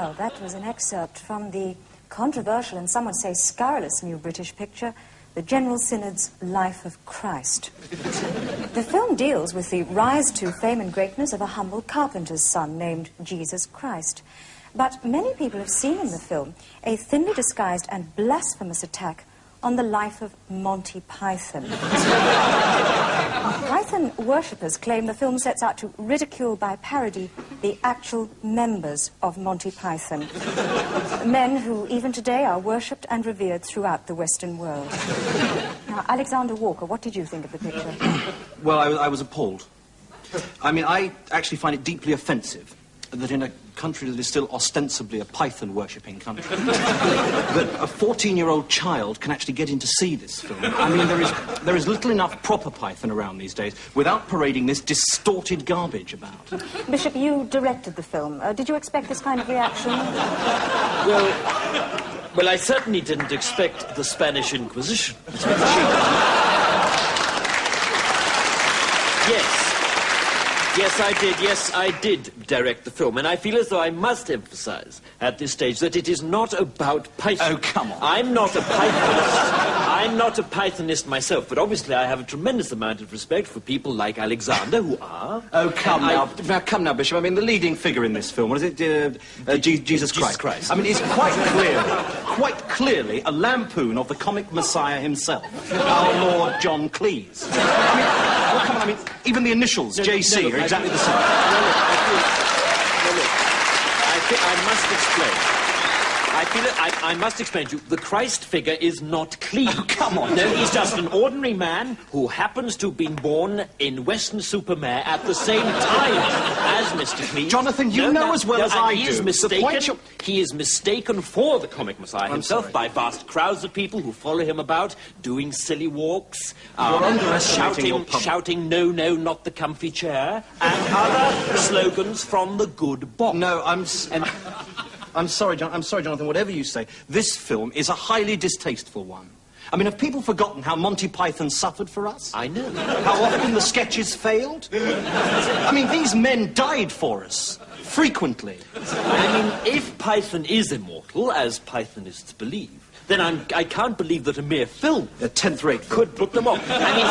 Well, that was an excerpt from the controversial and some would say scurrilous new British picture, The General Synod's Life of Christ. The film deals with the rise to fame and greatness of a humble carpenter's son named Jesus Christ. But many people have seen in the film a thinly disguised and blasphemous attack on the life of Monty Python. Python worshippers claim the film sets out to ridicule by parody the actual members of Monty Python. Men who, even today, are worshipped and revered throughout the Western world. Now, Alexander Walker, what did you think of the picture? Well, I was appalled. I mean, I actually find it deeply offensive that in a country that is still ostensibly a Python-worshipping country, that a 14-year-old child can actually get in to see this film. I mean, there is little enough proper Python around these days without parading this distorted garbage about. Bishop, you directed the film. Did you expect this kind of reaction? Well, I certainly didn't expect the Spanish Inquisition. Yes, I did direct the film, and I feel as though I must emphasize at this stage that it is not about Python. Oh, come on. I'm not a Pythonist. I'm not a Pythonist myself, but obviously I have a tremendous amount of respect for people like Alexander, who are... Oh, come now. Now, come now, Bishop. I mean, the leading figure in this film, what is it? Jesus Christ. I mean, it's quite clearly a lampoon of the comic messiah himself, our Lord John Cleese. Well, come on, I mean, even the initials, JC, are exactly the same. I must explain. I must explain to you, the Christ figure is not Cleese. Oh, come on. No, he's just an ordinary man who happens to have been born in Weston-super-Mare at the same time as Mr. Cleese. Jonathan, you know as well as I do. He is mistaken for the comic messiah himself by vast crowds of people who follow him about, doing silly walks, shouting, no, not the comfy chair, and other slogans from the good book. No, I'm sorry, Jonathan, whatever you say, this film is a highly distasteful one. I mean, have people forgotten how Monty Python suffered for us? I know. How often the sketches failed? I mean, these men died for us, frequently. I mean, if Python is immortal, as Pythonists believe, then I can't believe that a mere film, a 10th-rate film, could put them off. I mean,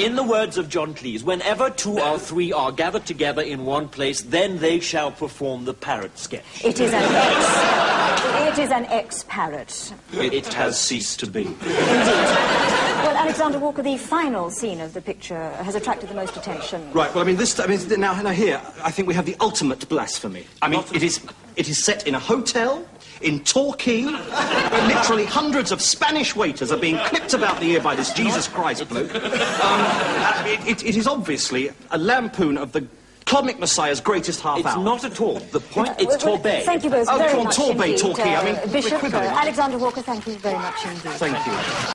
in the words of John Cleese, whenever two or three are gathered together in one place, then they shall perform the parrot sketch. It is an ex-parrot. It has ceased to be. Indeed. Well, Alexander Walker, the final scene of the picture has attracted the most attention. Right, well, now here, I think we have the ultimate blasphemy. I mean, it is set in a hotel in Torquay, where literally hundreds of Spanish waiters are being clipped about the ear by this Jesus Christ bloke. It is obviously a lampoon of the comic messiah's greatest half hour. It's not at all. The point, it's Torbay. Thank you both very much Torbay, indeed. Torquay, I mean, Bishop, Alexander Walker, thank you very much indeed. Thank you.